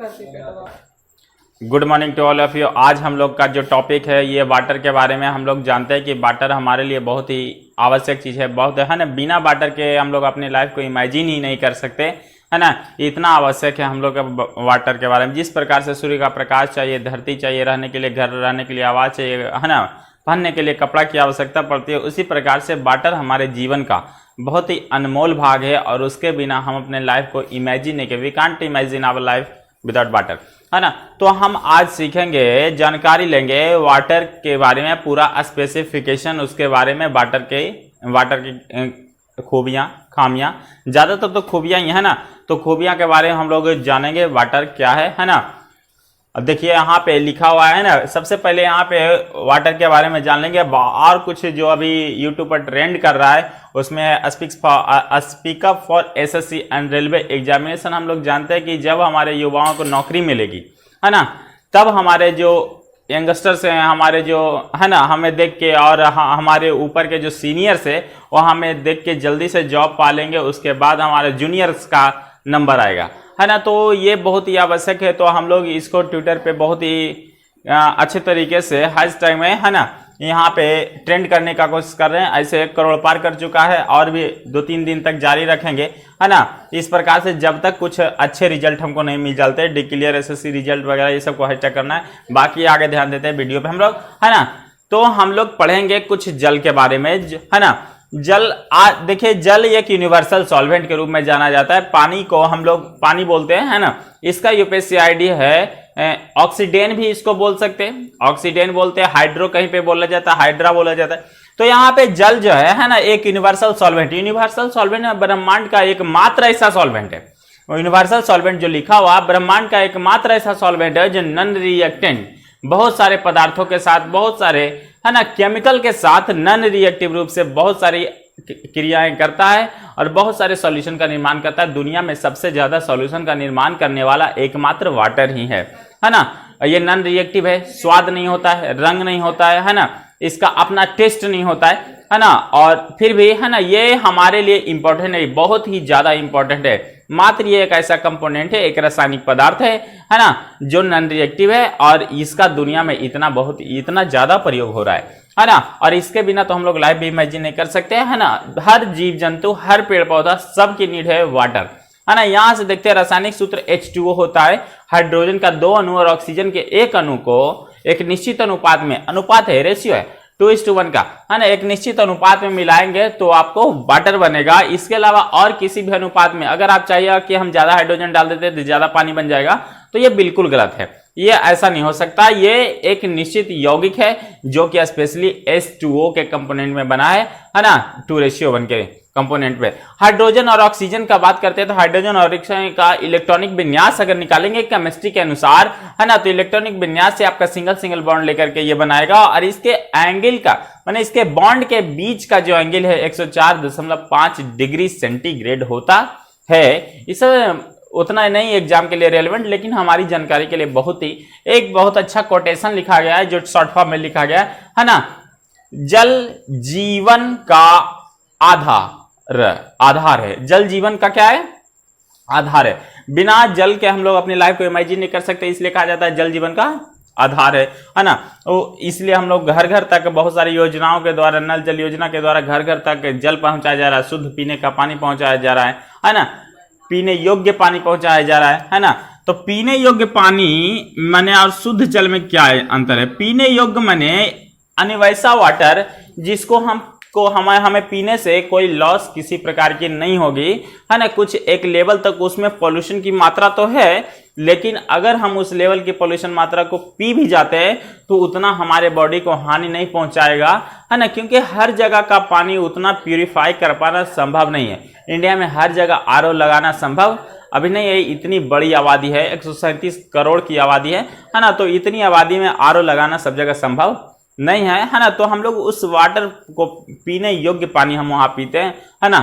Good morning to all of you. आज हम लोग का जो टॉपिक है ये वाटर के बारे में। हम लोग जानते हैं कि वाटर हमारे लिए बहुत ही आवश्यक चीज़ है, बहुत है ना। बिना वाटर के हम लोग अपनी लाइफ को इमेजिन ही नहीं कर सकते, है ना। इतना आवश्यक है हम लोग का वाटर के बारे में। जिस प्रकार से सूर्य का प्रकाश चाहिए, धरती चाहिए रहने के लिए, घर रहने के लिए आवाज़ चाहिए, है ना, पहनने के लिए कपड़ा की आवश्यकता पड़ती है, उसी प्रकार से वाटर हमारे जीवन का बहुत ही अनमोल भाग है। और उसके बिना हम अपने लाइफ को इमेजिन नहीं कर, we can't imagine our life without water, है ना। तो हम आज सीखेंगे, जानकारी लेंगे वाटर के बारे में, पूरा स्पेसिफिकेशन उसके बारे में, वाटर की खूबियाँ खामियाँ, ज़्यादातर तो खूबियाँ ही है ना। तो खूबियाँ के बारे में हम लोग जानेंगे, वाटर क्या है ना। अब देखिए यहाँ पे लिखा हुआ है ना। सबसे पहले यहाँ पे वाटर के बारे में जान लेंगे। और कुछ जो अभी यूट्यूब पर ट्रेंड कर रहा है उसमें speak up for SSC and railway examination. हम लोग जानते हैं कि जब हमारे युवाओं को नौकरी मिलेगी, है ना, तब हमारे जो यंगस्टर्स हैं, हमारे जो है ना, हमें देख के, और हमारे ऊपर के जो सीनियर्स है वो हमें देख के जल्दी से जॉब पा लेंगे। उसके बाद हमारे जूनियर्स का नंबर आएगा, है ना। तो ये बहुत ही आवश्यक है। तो हम लोग इसको ट्विटर पे बहुत ही अच्छे तरीके से हैशटैग में, है ना, यहाँ पे ट्रेंड करने का कोशिश कर रहे हैं। ऐसे 1 करोड़ पार कर चुका है और भी 2-3 दिन तक जारी रखेंगे, है ना। इस प्रकार से जब तक कुछ अच्छे रिजल्ट हमको नहीं मिल जाते, डिक्लेयर एसएससी रिजल्ट वगैरह, ये सब को हैशटैग करना है। बाकी आगे ध्यान देते हैं वीडियो पे हम लोग, है ना। तो हम लोग पढ़ेंगे कुछ जल के बारे में, है ना। जल, देखिए, जल एक यूनिवर्सल सॉल्वेंट के रूप में जाना जाता है। पानी को हम लोग पानी बोलते हैं, है ना। इसका यूपीएससी है ऑक्सीडेन भी इसको बोल सकते हैं, ऑक्सीडेन बोलते हैं। हाइड्रो कहीं पे बोला जाता है, हाइड्रा बोला जाता है। तो यहाँ पे जल जो है ना, एक यूनिवर्सल सॉल्वेंट, यूनिवर्सल सॉल्वेंट ब्रह्मांड का एकमात्र ऐसा सॉल्वेंट है। यूनिवर्सल सॉल्वेंट जो लिखा हुआ ब्रह्मांड का एकमात्र ऐसा सॉल्वेंट है जो नॉन रिएक्टेंट, बहुत सारे पदार्थों के साथ, बहुत सारे, है ना, केमिकल के साथ नॉन रिएक्टिव रूप से बहुत सारी क्रियाएं करता है और बहुत सारे सॉल्यूशन का निर्माण करता है। दुनिया में सबसे ज्यादा सॉल्यूशन का निर्माण करने वाला एकमात्र वाटर ही है ना। ये नॉन रिएक्टिव है, स्वाद नहीं होता है, रंग नहीं होता है ना, इसका अपना टेस्ट नहीं होता है ना। और फिर भी, है ना, ये हमारे लिए इंपॉर्टेंट है, बहुत ही ज्यादा इंपॉर्टेंट है। मात्र ये एक ऐसा कंपोनेंट है, एक रासायनिक पदार्थ है ना, जो नॉन रिएक्टिव है और इसका दुनिया में इतना ज्यादा प्रयोग हो रहा है ना। और इसके बिना तो हम लोग लाइफ भी इमेजिन नहीं कर सकते, है ना। हर जीव जंतु, हर पेड़ पौधा, सबकी नीड है वाटर, है ना। यहां से देखते हैं रासायनिक सूत्र H2O होता है। हाइड्रोजन का 2 अणु और ऑक्सीजन के 1 अणु को एक निश्चित अनुपात में, अनुपात है, रेशियो है 2:1 का, है ना, एक निश्चित अनुपात में मिलाएंगे तो आपको वाटर बनेगा। इसके अलावा और किसी भी अनुपात में अगर आप चाहिए कि हम ज्यादा हाइड्रोजन डाल देते तो ज्यादा पानी बन जाएगा, तो ये बिल्कुल गलत है। ये ऐसा नहीं हो सकता। ये एक निश्चित यौगिक है जो कि स्पेशली H2O के कंपोनेंट में बना है ना, 2:1 के कंपोनेंट पे। हाइड्रोजन और ऑक्सीजन का बात करते हैं तो हाइड्रोजन और ऑक्सीजन का इलेक्ट्रॉनिक विन्यास अगर निकालेंगे केमिस्ट्री के अनुसार, है ना, तो इलेक्ट्रॉनिक विन्यास से आपका सिंगल बॉन्ड लेकर के ये बनाएगा। और इसके एंगल का, माने इसके बॉन्ड के बीच का जो एंगल है 104.5 डिग्री सेंटीग्रेड होता है। इस उतना नहीं एग्जाम के लिए रेलेवेंट, लेकिन हमारी जानकारी के लिए बहुत अच्छा कोटेशन लिखा गया है, जो शॉर्ट फॉर्म में लिखा गया है ना। जल जीवन का आधार है। जल जीवन का क्या है? आधार है। बिना जल के हम लोग अपनी लाइफ को इमेजिन नहीं कर सकते, इसलिए कहा जाता है जल जीवन का आधार है ना। तो इसलिए हम लोग घर घर तक बहुत सारी योजनाओं के द्वारा, नल जल योजना के द्वारा घर घर तक जल पहुंचाया जा रहा है, शुद्ध पीने का पानी पहुंचाया जा रहा है ना, पीने योग्य पानी पहुंचाया जा रहा है ना। तो पीने योग्य पानी माने और शुद्ध जल में क्या अंतर है? पीने योग्य माने वैसा वाटर जिसको हमें पीने से कोई लॉस किसी प्रकार की नहीं होगी, है ना। कुछ एक लेवल तक उसमें पोल्यूशन की मात्रा तो है, लेकिन अगर हम उस लेवल की पोल्यूशन मात्रा को पी भी जाते हैं तो उतना हमारे बॉडी को हानि नहीं पहुंचाएगा, है ना, क्योंकि हर जगह का पानी उतना प्यूरिफाई कर पाना संभव नहीं है। इंडिया में हर जगह आरओ लगाना संभव अभी नहीं है। इतनी बड़ी आबादी है, 137 करोड़ की आबादी है ना। तो इतनी आबादी में आरओ लगाना सब जगह संभव नहीं है ना। तो हम लोग उस वाटर को पीने योग्य पानी हम वहां पीते हैं, है ना।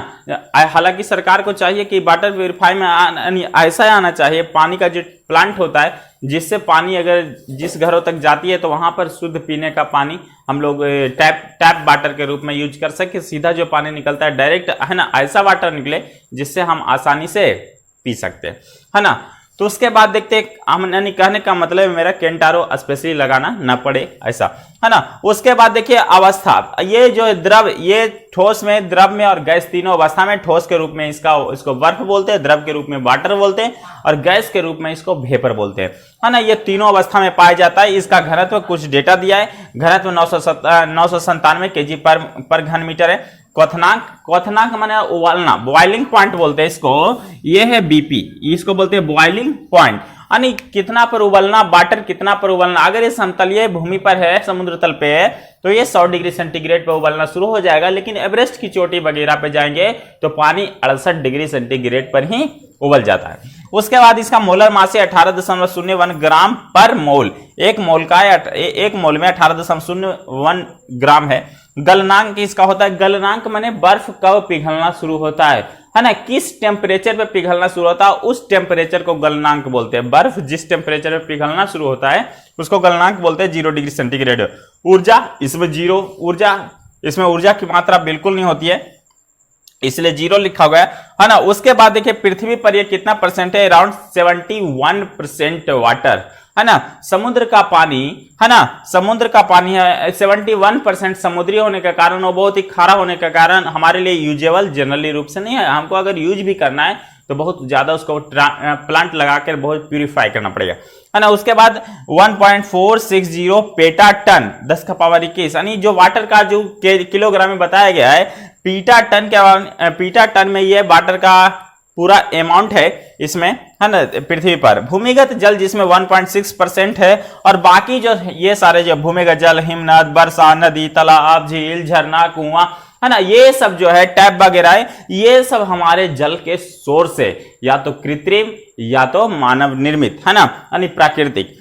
हालांकि सरकार को चाहिए कि वाटर प्यूरिफाई में ऐसा आना चाहिए, पानी का जो प्लांट होता है जिससे पानी अगर जिस घरों तक जाती है तो वहां पर शुद्ध पीने का पानी हम लोग टैप वाटर के रूप में यूज कर सके। सीधा जो पानी निकलता है डायरेक्ट, है ना, ऐसा वाटर निकले जिससे हम आसानी से पी सकते हैं, है ना। तो उसके बाद देखते हैं, हम कहने का मतलब मेरा केंटारो स्पेशली लगाना ना पड़े ऐसा, है ना। उसके बाद देखिए अवस्था, ये जो द्रव, ये ठोस में, द्रव में और गैस तीनों अवस्था में, ठोस के रूप में इसको बर्फ बोलते हैं, द्रव के रूप में वाटर बोलते हैं और गैस के रूप में इसको वेपर बोलते हैं, है ना। ये तीनों अवस्था में पाया जाता है। इसका घनत्व कुछ डेटा दिया है, घनत्व 997 केजी पर घन मीटर है। क्वथनांक माने उबालना, बॉइलिंग पॉइंट बोलते हैं इसको, ये है बीपी, इसको बोलते हैं बॉइलिंग पॉइंट, यानी कितना पर उबलना, वाटर कितना पर उबलना। अगर ये समतलीय भूमि पर है, समुद्र तल पे है, तो ये 100 डिग्री सेंटीग्रेड पर उबलना शुरू हो जाएगा, लेकिन एवरेस्ट की चोटी वगैरह पे जाएंगे तो पानी 68 डिग्री सेंटीग्रेड पर ही उबल जाता है। उसके बाद इसका मोलर मास है 18.01 ग्राम पर मोल, एक मोल का, एक मोल में 18.01 ग्राम है। गलनांक इसका होता है, गलनांक माने बर्फ कब पिघलना शुरू होता है ना, किस टेम्परेचर पे पिघलना शुरू होता है, उस टेम्परेचर को गलनांक बोलते हैं। बर्फ जिस टेम्परेचर पे पिघलना शुरू होता है उसको गलनांक बोलते हैं, 0 डिग्री सेंटीग्रेड। ऊर्जा, इसमें 0 ऊर्जा, इसमें ऊर्जा की मात्रा बिल्कुल नहीं होती है, इसलिए 0 लिखा गया है ना। उसके बाद देखिए पृथ्वी पर ये कितना परसेंट है, अराउंड 71% वाटर, है ना। समुद्र का पानी, है ना, समुद्र का पानी है 71% समुद्री होने के कारण, वो बहुत ही खारा होने के कारण हमारे लिए यूजेबल जनरली रूप से नहीं है। हमको अगर यूज भी करना है तो बहुत ज्यादा उसको प्लांट लगाकर बहुत प्यूरिफाई करना पड़ेगा, है ना। उसके बाद 1.460 पेटा टन 10 का पावर 21, यानी जो वाटर का जो किलोग्राम में बताया गया है, पीटा टन में ये वाटर का पूरा अमाउंट है इसमें, है ना, पृथ्वी पर। भूमिगत जल जिसमें 1.6% है, और बाकी जो ये सारे जो भूमिगत जल, हिमनद, वर्षा, नदी, तालाब, झील, झरना, कुआं, है ना, ये सब जो है टैप वगैरह है, ये सब हमारे जल के सोर्स है, या तो कृत्रिम या तो मानव निर्मित, है ना, यानी प्राकृतिक।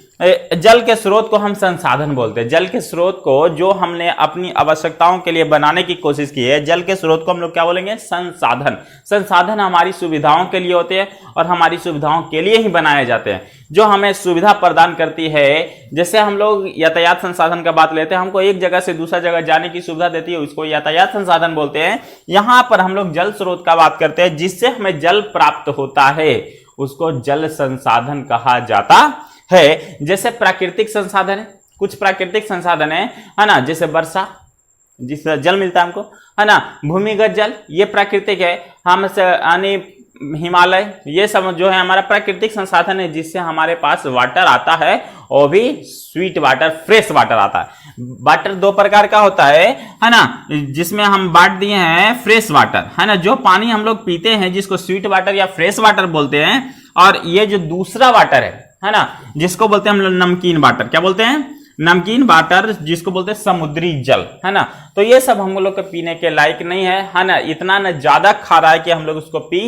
जल के स्रोत को हम संसाधन बोलते हैं। जल के स्रोत को जो हमने अपनी आवश्यकताओं के लिए बनाने की कोशिश की है, जल के स्रोत को हम लोग क्या बोलेंगे, संसाधन। संसाधन हमारी सुविधाओं के लिए होते हैं और हमारी सुविधाओं के लिए ही बनाए जाते हैं, जो हमें सुविधा प्रदान करती है। जैसे हम लोग यातायात संसाधन का बात लेते हैं, हमको एक जगह से दूसरा जगह जाने की सुविधा देती है, उसको यातायात संसाधन बोलते हैं। यहां पर हम लोग जल स्रोत का बात करते हैं, जिससे हमें जल प्राप्त होता है, उसको जल संसाधन कहा जाता है। जैसे प्राकृतिक संसाधन है, कुछ प्राकृतिक संसाधन है ना, जैसे वर्षा, जिससे जल मिलता है हमको, है ना। भूमिगत जल ये प्राकृतिक है, हम यानी हिमालय, ये सब जो है हमारा प्राकृतिक संसाधन है, जिससे हमारे पास वाटर आता है, और भी स्वीट वाटर, फ्रेश वाटर आता है। वाटर दो प्रकार का होता है ना, जिसमें हम बांट दिए हैं फ्रेश वाटर, है ना, जो पानी हम लोग पीते हैं जिसको स्वीट वाटर या फ्रेश वाटर बोलते हैं, और ये जो दूसरा वाटर है ना, जिसको बोलते हैं हम लोग नमकीन वाटर। क्या बोलते हैं, नमकीन वाटर, जिसको बोलते हैं समुद्री जल, है ना। तो ये सब हम लोग के पीने के लायक नहीं है ना, इतना ना ज्यादा खारा है कि हम लोग उसको पी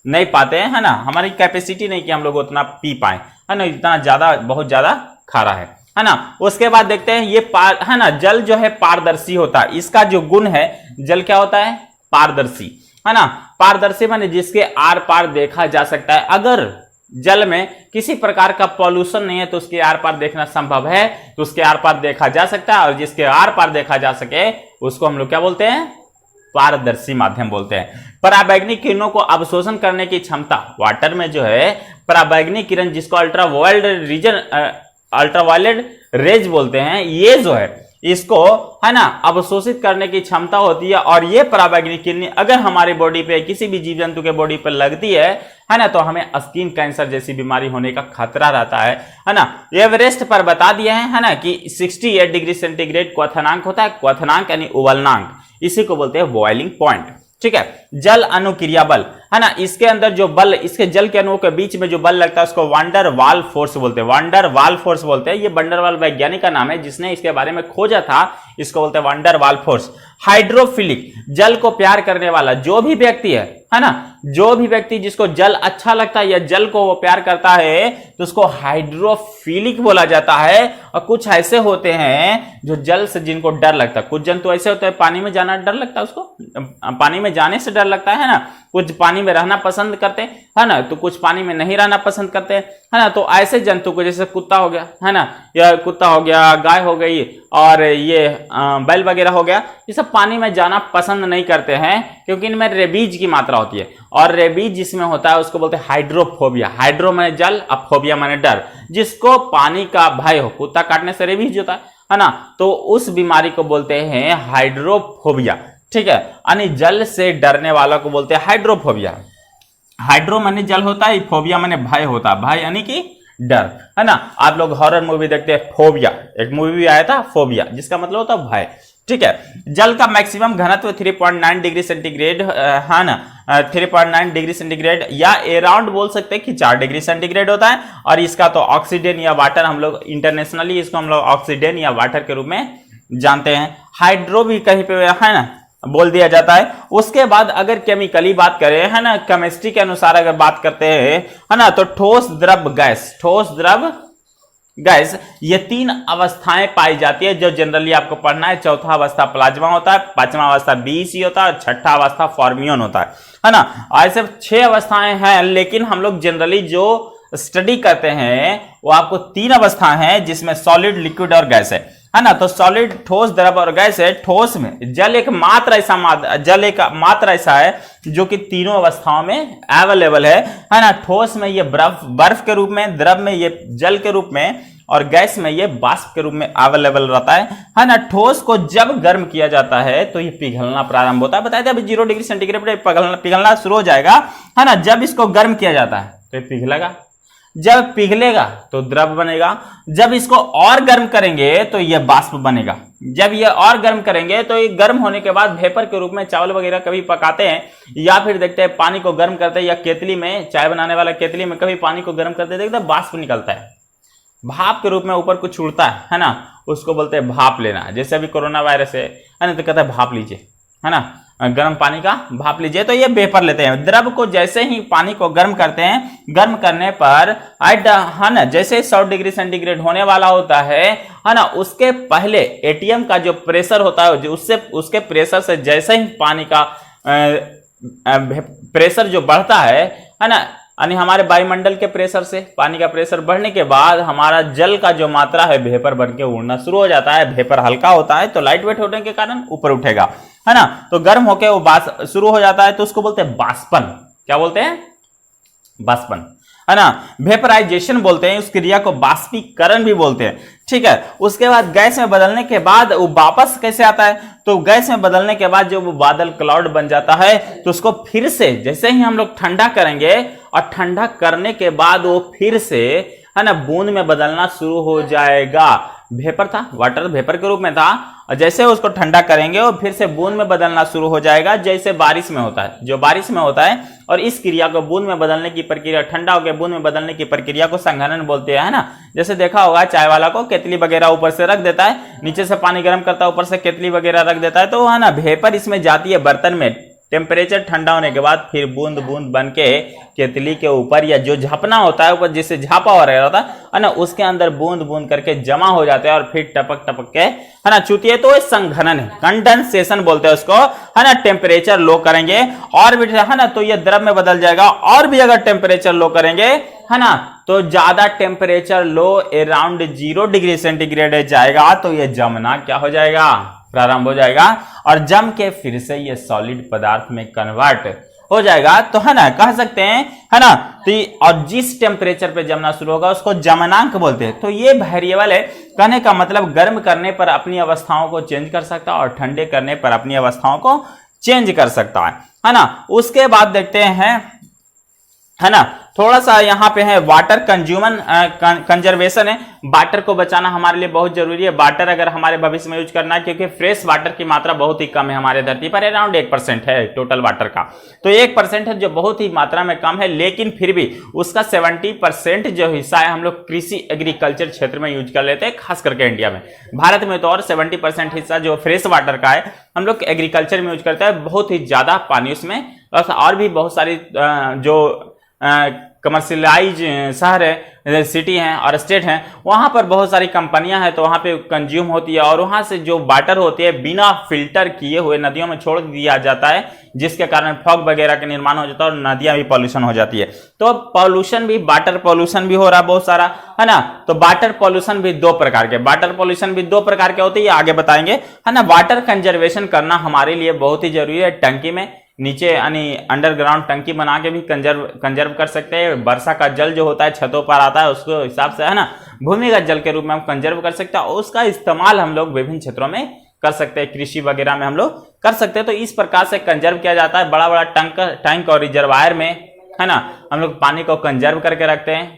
नहीं पाते हैं, है ना, हमारी कैपेसिटी नहीं कि हम लोग उतना पी पाए, है ना, इतना ज्यादा, बहुत ज्यादा खारा है ना। उसके बाद देखते हैं ये है ना, जल जो है पारदर्शी होता है। इसका जो गुण है, जल क्या होता है, पारदर्शी, है ना। पारदर्शी माने जिसके आर पार देखा जा सकता है। अगर जल में किसी प्रकार का पॉल्यूशन नहीं है तो उसके आर पार देखना संभव है, तो उसके आर पार देखा जा सकता है, और जिसके आर पार देखा जा सके उसको हम लोग क्या बोलते हैं, पारदर्शी माध्यम बोलते हैं। पराबैंगनी किरणों को अवशोषण करने की क्षमता, वाटर में जो है पराबैंगनी किरण, जिसको अल्ट्रावायलेट रेज बोलते हैं, ये जो है इसको, है ना, अवशोषित करने की क्षमता होती है। और ये पराबैंगनी किरण अगर हमारी बॉडी पे, किसी भी जीव जंतु के बॉडी पे लगती है ना, तो हमें स्किन कैंसर जैसी बीमारी होने का खतरा रहता है ना। एवरेस्ट पर बता दिया है ना, कि 68 डिग्री सेंटीग्रेड क्वथनांक होता है। क्वथनांक यानी उबलनांक, इसी को बोलते हैं बॉइलिंग पॉइंट, ठीक है। जल अनुक्रिया बल, है ना, इसके अंदर जो बल, इसके जल के अणुओं के बीच में जो बल लगता है उसको वंडर वाल फोर्स बोलते हैं। वंडर वाल फोर्स बोलते हैं, ये वंडर वाल वैज्ञानिक का नाम है जिसने इसके बारे में खोजा था, इसको बोलते हैं वंडर वाल फोर्स। हाइड्रोफिलिक, जल को प्यार करने वाला जो भी व्यक्ति है ना, जो भी व्यक्ति जिसको जल अच्छा लगता है या जल को वो प्यार करता है, तो उसको हाइड्रोफिलिक बोला जाता है। और कुछ ऐसे होते हैं जो जल से जिनको डर लगता है, कुछ जंतु ऐसे होते हैं पानी में जाना डर लगता है, उसको पानी में जाने से डर लगता है ना, कुछ पानी पानी में रहना पसंद करते हैं, है ना, तो कुछ पानी में नहीं रहना पसंद करते हैं, है ना। तो ऐसे जंतु को, जैसे कुत्ता हो गया, है ना, या कुत्ता हो गया, गाय हो गई और ये बैल वगैरह हो गया, ये सब पानी में जाना पसंद नहीं करते हैं क्योंकि इनमें रेबीज की मात्रा होती है। और रेबीज जिसमें होता है उसको बोलते हैं हाइड्रोफोबिया। हाइड्रो माने जल, अब फोबिया माने डर, जिसको पानी का भय हो। कुत्ता काटने से रेबीज होता है ना, तो उस बीमारी को बोलते हैं हाइड्रोफोबिया, ठीक है। यानी जल से डरने वाला को बोलते हैं हाइड्रोफोबिया। हाइड्रो माने जल होता है, फोबिया माने भय होता है, भय यानी कि डर, है ना। आप लोग हॉरर मूवी देखते हैं, फोबिया, एक मूवी भी आया था फोबिया, जिसका मतलब होता है भय, ठीक है। जल का मैक्सिमम घनत्व 3.9 डिग्री सेंटीग्रेड, है ना, 3.9 डिग्री सेंटीग्रेड या अराउंड बोल सकते हैं कि 4 डिग्री सेंटीग्रेड होता है। और इसका तो ऑक्सीजन या वाटर, हम लोग इंटरनेशनली इसको हम लोग ऑक्सीजन या वाटर के रूप में जानते हैं। हाइड्रो भी कहीं पे, है ना, बोल दिया जाता है। उसके बाद अगर केमिकली बात करें, है ना, केमिस्ट्री के अनुसार अगर बात करते हैं, है ना, तो ठोस द्रव गैस, ठोस द्रव गैस, ये 3 अवस्थाएं पाई जाती है जो जनरली आपको पढ़ना है। चौथा अवस्था प्लाज्मा होता है, पांचवा अवस्था बीसी होता है और छठा अवस्था फॉर्मियन होता है ना। ऐसे 6 अवस्थाएं हैं, लेकिन हम लोग जनरली जो स्टडी करते हैं वो आपको 3 अवस्था हैं, जिसमें सॉलिड, लिक्विड और गैस है ना। तो सॉलिड, ठोस, द्रव और गैस है। ठोस में जल एक मात्र ऐसा है जो कि तीनों अवस्थाओं में अवेलेबल है ना। ठोस में ये बर्फ के रूप में, द्रव में ये जल के रूप में और गैस में ये वाष्प के रूप में अवेलेबल रहता है ना। ठोस को जब गर्म किया जाता है तो ये पिघलना प्रारंभ होता है। बताया था अभी 0 डिग्री सेंटीग्रेड पर पिघलना शुरू हो जाएगा, है ना। जब इसको गर्म किया जाता है तो ये पिघलेगा, जब पिघलेगा तो द्रव बनेगा, जब इसको और गर्म करेंगे तो यह वाष्प बनेगा, जब ये और गर्म करेंगे तो ये गर्म होने के बाद वेपर के रूप में चावल वगैरह कभी पकाते हैं, या फिर देखते हैं पानी को गर्म करते हैं, या केतली में, चाय बनाने वाला केतली में कभी पानी को गर्म करते देखते हैं वाष्प निकलता है, भाप के रूप में ऊपर कुछ उड़ता है ना, उसको बोलते हैं भाप लेना। जैसे अभी कोरोना वायरस है ना, तो कहता है भाप लीजिए, है ना, गर्म पानी का भाप लीजिए, तो ये वेपर लेते हैं। द्रव को जैसे ही पानी को गर्म करते हैं, गर्म करने पर, है ना, जैसे 100 डिग्री सेंटीग्रेड होने वाला होता है ना, उसके पहले एटीएम का जो प्रेशर होता है, जो उसके प्रेशर से जैसे ही पानी का प्रेशर जो बढ़ता है ना, यानी हमारे वायुमंडल के प्रेशर से पानी का प्रेशर बढ़ने के बाद हमारा जल का जो मात्रा है वेपर बन के उड़ना शुरू हो जाता है। वेपर हल्का होता है तो लाइट वेट होने के कारण ऊपर उठेगा, है ना। तो गर्म होके वो शुरू हो जाता है, तो उसको बोलते हैं बाष्पन। क्या बोलते हैं? बाष्पन, है ना। वेपराइजेशन बोलते हैं, उस क्रिया को बाष्पीकरण भी बोलते हैं, ठीक है। उसके बाद गैस में बदलने के बाद वो वापस कैसे आता है? तो गैस में बदलने के बाद जो वो बादल क्लाउड बन जाता है, तो उसको फिर से जैसे ही हम लोग ठंडा करेंगे, और ठंडा करने के बाद वो फिर से, है ना, बूंद में बदलना शुरू हो जाएगा। वेपर था, वाटर वेपर के रूप में था, और जैसे उसको ठंडा करेंगे वो फिर से बूंद में बदलना शुरू हो जाएगा, जैसे बारिश में होता है, जो बारिश में होता है। और इस क्रिया को, बूंद में बदलने की प्रक्रिया, ठंडा होकर बूंद में बदलने की प्रक्रिया को संघनन बोलते हैं, है ना। जैसे देखा होगा चाय वाला को केतली वगैरह ऊपर से रख देता है, नीचे से पानी गर्म करता है, ऊपर से केतली वगैरह रख देता है, तो है ना, वेपर इसमें जाती है बर्तन में। टेम्परेचर ठंडा होने के बाद फिर बूंद बूंद बन के केतली के ऊपर, या जो झापना होता है ऊपर, जिससे झापा हो रहा होता है ना, उसके अंदर बूंद बूंद करके जमा हो जाते हैं और फिर टपक टपक के, है ना, चूती है। तो संघनन है, कंडेंसेशन बोलते हैं उसको, है ना। टेम्परेचर लो करेंगे और भी, है ना, तो ये द्रव में बदल जाएगा। और भी अगर टेम्परेचर लो करेंगे, है ना, तो ज्यादा temperature low, around 0 degree centigrade जाएगा, तो ये जमना क्या हो जाएगा? प्रारंभ हो जाएगा, और जम के फिर से ये सॉलिड पदार्थ में कन्वर्ट हो जाएगा। तो है ना, कह सकते हैं, है ना, तो और जिस टेम्परेचर पे जमना शुरू होगा उसको जमनांक बोलते हैं। तो ये वेरिएबल है, कहने का मतलब गर्म करने पर अपनी अवस्थाओं को चेंज कर सकता है और ठंडे करने पर अपनी अवस्थाओं को चेंज कर सकता है ना। उसके बाद देखते हैं, है ना, थोड़ा सा यहाँ पे है वाटर कंजर्वेशन है। वाटर को बचाना हमारे लिए बहुत जरूरी है। वाटर अगर हमारे भविष्य में यूज करना है, क्योंकि फ्रेश वाटर की मात्रा बहुत ही कम है हमारे धरती पर, अराउंड 1% है टोटल वाटर का। तो 1% है जो बहुत ही मात्रा में कम है, लेकिन फिर भी उसका 70% जो हिस्सा है हम लोग कृषि एग्रीकल्चर क्षेत्र में यूज कर लेते हैं, खास करके इंडिया में। भारत में तो और 70% हिस्सा जो फ्रेश वाटर का है हम लोग एग्रीकल्चर में यूज करते हैं। बहुत ही ज्यादा पानी उसमें, और भी बहुत सारी जो कमर्शियलाइज शहर है, सिटी हैं और स्टेट हैं, वहां पर बहुत सारी कंपनियां हैं, तो वहां पे कंज्यूम होती है और वहां से जो वाटर होती है बिना फिल्टर किए हुए नदियों में छोड़ दिया जाता है, जिसके कारण फॉग वगैरह का निर्माण हो जाता है और नदियां भी पॉल्यूशन हो जाती है। तो पॉल्यूशन भी, वाटर पॉल्यूशन भी हो रहा है बहुत सारा, है ना। तो वाटर पॉल्यूशन भी दो प्रकार के, वाटर पॉल्यूशन भी दो प्रकार के होते हैं, आगे बताएंगे, है ना। वाटर कंजर्वेशन करना हमारे लिए बहुत ही जरूरी है। टंकी में नीचे यानी अंडरग्राउंड टंकी बना के भी कंजर्व कर सकते हैं। वर्षा का जल जो होता है छतों पर आता है, उसको हिसाब से, है ना, भूमिगत जल के रूप में हम कंजर्व कर सकते हैं और उसका इस्तेमाल हम लोग विभिन्न क्षेत्रों में कर सकते हैं, कृषि वगैरह में हम लोग कर सकते हैं। तो इस प्रकार से कंजर्व किया जाता है, बड़ा बड़ा टैंक और रिजर्वायर में, है ना, हम लोग पानी को कंजर्व करके रखते हैं,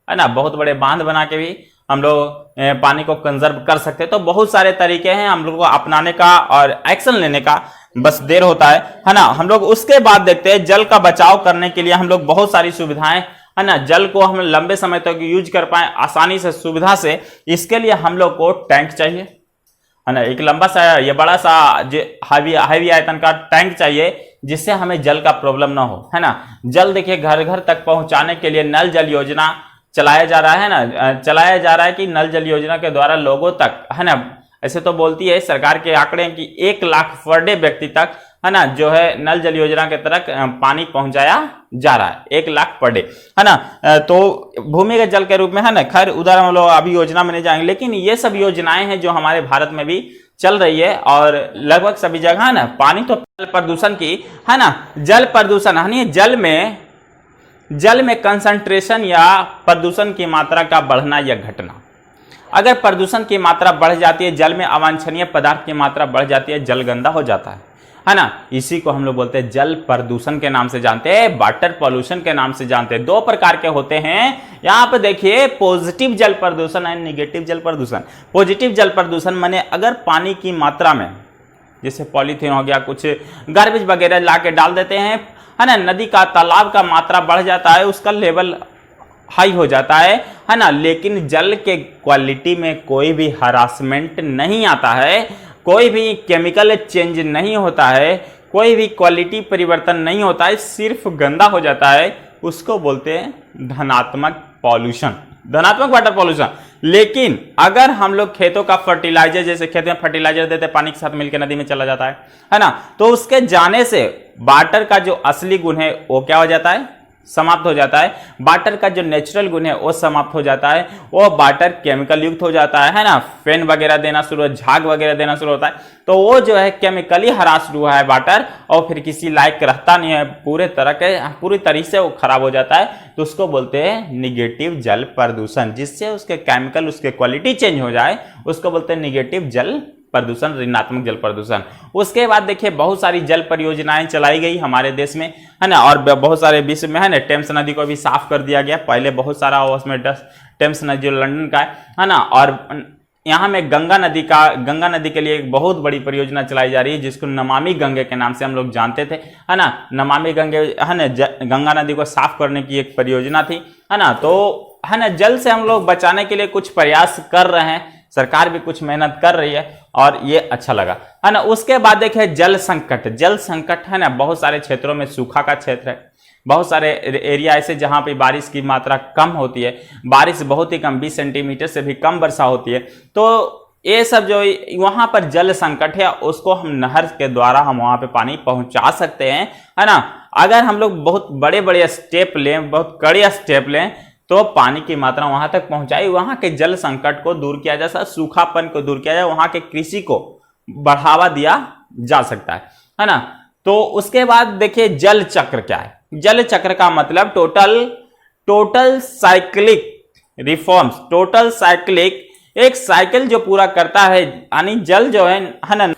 है ना। बहुत बड़े बांध बना के भी हम लोग पानी को कंजर्व कर सकते हैं। तो बहुत सारे तरीके हैं हम लोग को अपनाने का और एक्शन लेने का, बस देर होता है ना। हम लोग उसके बाद देखते हैं जल का बचाव करने के लिए हम लोग बहुत सारी सुविधाएं, है ना, जल को हम लंबे समय तक यूज कर पाए आसानी से, सुविधा से, इसके लिए हम लोग को टैंक चाहिए, है ना। एक लंबा सा, ये बड़ा सा हैवी आयतन का टैंक चाहिए, जिससे हमें जल का प्रॉब्लम ना हो, है ना। जल देखिए घर घर तक पहुंचाने के लिए नल जल योजना चलाया जा रहा है ना, चलाया जा रहा है कि नल जल योजना के द्वारा लोगों तक, है ना, ऐसे तो बोलती है सरकार के आंकड़े कि 1 लाख पर डे व्यक्ति तक, है ना, जो है नल जल योजना के तहत पानी पहुंचाया जा रहा है, 1 लाख पर डे, है ना। तो भूमिगत जल के रूप में, है ना, खैर उधर हम लोग अभी योजना में नहीं जाएंगे, लेकिन ये सब योजनाएं हैं जो हमारे भारत में भी चल रही है और लगभग सभी जगह, है ना। पानी तो जल प्रदूषण की, है ना, जल प्रदूषण, यानी जल में कंसंट्रेशन या प्रदूषण की मात्रा का बढ़ना या घटना। अगर प्रदूषण की मात्रा बढ़ जाती है, जल में अवांछनीय पदार्थ की मात्रा बढ़ जाती है, जल गंदा हो जाता है ना। इसी को हम लोग बोलते हैं जल प्रदूषण के नाम से जानते हैं, वाटर पॉल्यूशन के नाम से जानते हैं। दो प्रकार के होते हैं, यहां पे देखिए, पॉजिटिव जल प्रदूषण एंड निगेटिव जल प्रदूषण। पॉजिटिव जल प्रदूषण माने अगर पानी की मात्रा में, जैसे पॉलीथीन हो गया, कुछ गार्बेज वगैरह ला के डाल देते हैं, है ना, नदी का, तालाब का मात्रा बढ़ जाता है, उसका लेवल हाई हो जाता है ना। लेकिन जल के क्वालिटी में कोई भी हरासमेंट नहीं आता है, कोई भी केमिकल चेंज नहीं होता है, कोई भी क्वालिटी परिवर्तन नहीं होता है, सिर्फ गंदा हो जाता है, उसको बोलते हैं धनात्मक पॉल्यूशन, धनात्मक वाटर पॉल्यूशन। लेकिन अगर हम लोग खेतों का फर्टिलाइजर, जैसे खेत में फर्टिलाइजर देते, पानी के साथ मिलकर नदी में चला जाता है ना, तो उसके जाने से वाटर का जो असली गुण है वो क्या हो जाता है, समाप्त हो जाता है। वाटर का जो नेचुरल गुण है वो समाप्त हो जाता है, वो वाटर केमिकल युक्त हो जाता है ना। फेन वगैरह देना शुरू, झाग वगैरह देना शुरू होता है, तो वो जो है केमिकली हरास हुआ है वाटर, और फिर किसी लायक रहता नहीं है, पूरी तरीके से वो खराब हो जाता है। तो उसको बोलते हैं निगेटिव जल प्रदूषण, जिससे उसके केमिकल, उसके क्वालिटी चेंज हो जाए, उसको बोलते हैं निगेटिव जल प्रदूषण, ऋणात्मक जल प्रदूषण। उसके बाद देखिए बहुत सारी जल परियोजनाएं चलाई गई हमारे देश में, है ना, और बहुत सारे विश्व में, है ना। टेम्स नदी को भी साफ कर दिया गया, पहले बहुत सारा उसमें टेम्स नदी जो लंदन का है ना। और यहाँ में गंगा नदी के लिए एक बहुत बड़ी परियोजना चलाई जा रही है, जिसको नमामि गंगे के नाम से हम लोग जानते थे, है ना। नमामि गंगे, है ना, गंगा नदी को साफ करने की एक परियोजना थी, है ना। तो, है ना, जल से हम लोग बचाने के लिए कुछ प्रयास कर रहे हैं, सरकार भी कुछ मेहनत कर रही है और ये अच्छा लगा, है ना। उसके बाद देखिए जल संकट, है ना, बहुत सारे क्षेत्रों में सूखा का क्षेत्र है, बहुत सारे एरिया ऐसे जहां पे बारिश की मात्रा कम होती है, बारिश बहुत ही कम, 20 सेंटीमीटर से भी कम वर्षा होती है। तो ये सब जो वहां पर जल संकट है, उसको हम नहर के द्वारा हम वहां पे पानी पहुंचा सकते हैं, है ना। अगर हम लोग बहुत बड़े बड़े स्टेप लें, बहुत कड़े स्टेप लें, तो पानी की मात्रा वहां तक पहुंचाई, वहां के जल संकट को दूर किया जा सकता, सूखापन को दूर किया जाए, वहां के कृषि को बढ़ावा दिया जा सकता है ना। तो उसके बाद देखिए जल चक्र क्या है। जल चक्र का मतलब total cyclic reforms, total cyclic, एक साइकिल जो पूरा करता है, यानी जल जो है ना,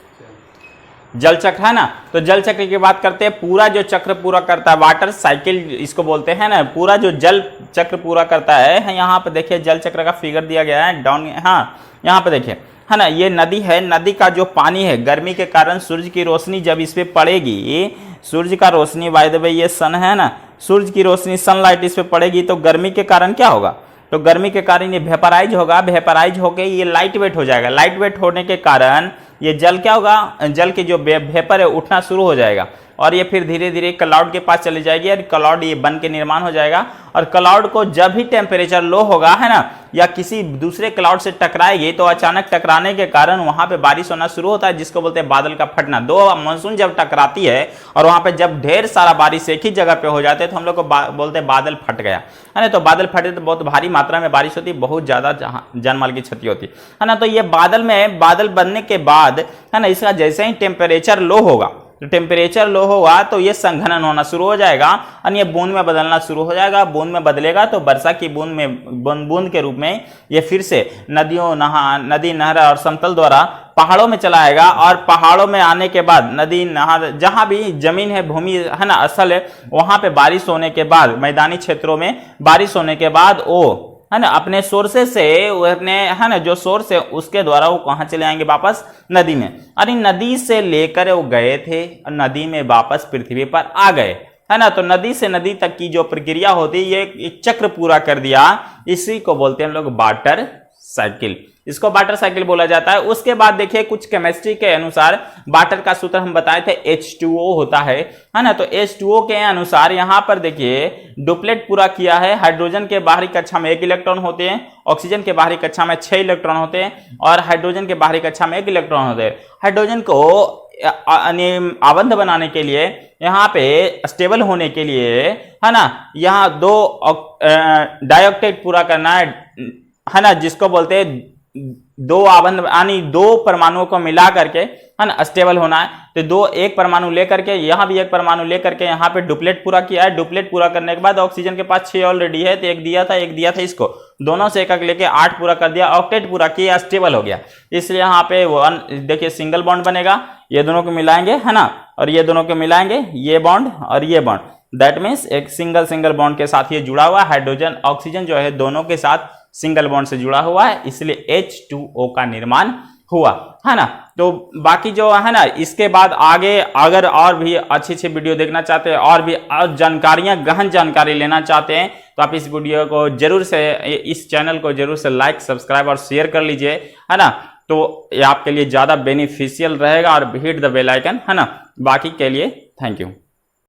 जल चक्र, है ना। तो जल चक्र की बात करते हैं, पूरा जो चक्र पूरा करता है, वाटर साइकिल इसको बोलते हैं ना, पूरा जो जल चक्र पूरा करता है। यहाँ पे देखिए जल चक्र का फिगर दिया गया है डाउन, हाँ यहाँ पे देखिए, है ना, ये नदी है, नदी का जो पानी है, गर्मी के कारण सूर्य की रोशनी जब इस पे पड़ेगी, सूर्य का रोशनी, बाय द वे ये सन है ना, सूर्य की रोशनी, सनलाइट इस पे पड़ेगी, तो गर्मी के कारण क्या होगा, तो गर्मी के कारण ये वेपराइज होगा, वेपराइज होके ये लाइट वेट हो जाएगा, लाइट वेट होने के कारण ये जल क्या होगा, जल के जो वेपर है उठना शुरू हो जाएगा, और ये फिर धीरे धीरे क्लाउड के पास चली जाएगी और क्लाउड ये बन के निर्माण हो जाएगा। और क्लाउड को जब भी टेम्परेचर लो होगा, है ना, या किसी दूसरे क्लाउड से टकराएगी तो अचानक टकराने के कारण वहां पे बारिश होना शुरू होता है, जिसको बोलते हैं बादल का फटना। दो मानसून जब टकराती है और वहां पे जब ढेर सारा बारिश एक ही जगह पे हो जाते हैं तो हम लोग को बोलते हैं बादल फट गया, है ना। तो बादल फटे तो बहुत भारी मात्रा में बारिश होती है, बहुत ज्यादा जान माल की क्षति होती है ना। तो ये बादल बनने के बाद, है ना, इसका जैसे ही टेम्परेचर लो होगा, तो टेम्परेचर लो होगा तो ये संघनन होना शुरू हो जाएगा और ये बूंद में बदलना शुरू हो जाएगा। बूंद में बदलेगा तो वर्षा की बूंद में बूंद के रूप में ये फिर से नदी नहर और समतल द्वारा पहाड़ों में चला आएगा। और पहाड़ों में आने के बाद नदी नहर जहां भी जमीन है, भूमि है ना, स्थल है, वहां पे बारिश होने के बाद, मैदानी क्षेत्रों में बारिश होने के बाद वो, है ना, अपने सोर्सेस से, अपने, है ना, जो सोर्स है उसके द्वारा वो कहां चले आएंगे, वापस नदी में। और नदी से लेकर वो गए थे और नदी में वापस पृथ्वी पर आ गए, है ना। तो नदी से नदी तक की जो प्रक्रिया होती है, ये एक चक्र पूरा कर दिया, इसी को बोलते हैं हम लोग वाटर साइकिल। इसको वाटर साइकिल बोला जाता है। उसके बाद देखिए कुछ केमिस्ट्री के अनुसार वाटर का सूत्र हम बताए थे H2O होता है ना। तो H2O के अनुसार यहां पर देखिए डुप्लेट पूरा किया है। हाइड्रोजन के बाहरी कक्षा में 1 इलेक्ट्रॉन होते हैं, ऑक्सीजन के बाहरी कक्षा में 6 इलेक्ट्रॉन होते हैं और हाइड्रोजन के बाहरी कक्षा में 1 इलेक्ट्रॉन होते हैं। हाइड्रोजन को आबंध बनाने के लिए, यहाँ पे स्टेबल होने के लिए, है ना, यहाँ 2 डाइऑक्टेट पूरा करना है ना, जिसको बोलते हैं 2 आबंध, यानी 2 परमाणुओं को मिला करके, है ना, स्टेबल होना है। तो एक परमाणु लेकर के, यहां भी एक परमाणु लेकर के यहाँ पे डुप्लेट पूरा किया है। डुप्लेट पूरा करने के बाद ऑक्सीजन के पास 6 ऑलरेडी है, तो एक दिया था इसको, दोनों से एक लेके 8 पूरा कर दिया, ऑक्टेट पूरा किया, स्टेबल हो गया। इसलिए यहाँ पे देखिए सिंगल बॉन्ड बनेगा, ये दोनों को मिलाएंगे, है ना, और ये दोनों को मिलाएंगे, ये बॉन्ड और ये बॉन्ड, दैट मीन्स एक सिंगल बॉन्ड के साथ ये जुड़ा हुआ है। हाइड्रोजन ऑक्सीजन जो है दोनों के साथ सिंगल बॉन्ड से जुड़ा हुआ है, इसलिए H2O का निर्माण हुआ, है ना। तो बाकी जो है ना, इसके बाद आगे अगर और भी अच्छी वीडियो देखना चाहते हैं और भी जानकारियां, गहन जानकारी लेना चाहते हैं, तो आप इस वीडियो को जरूर से, इस चैनल को जरूर से लाइक, सब्सक्राइब और शेयर कर लीजिए, है ना। तो ये आपके लिए ज्यादा बेनिफिशियल रहेगा। और हिट द बेल आइकन, है ना। बाकी के लिए थैंक यू।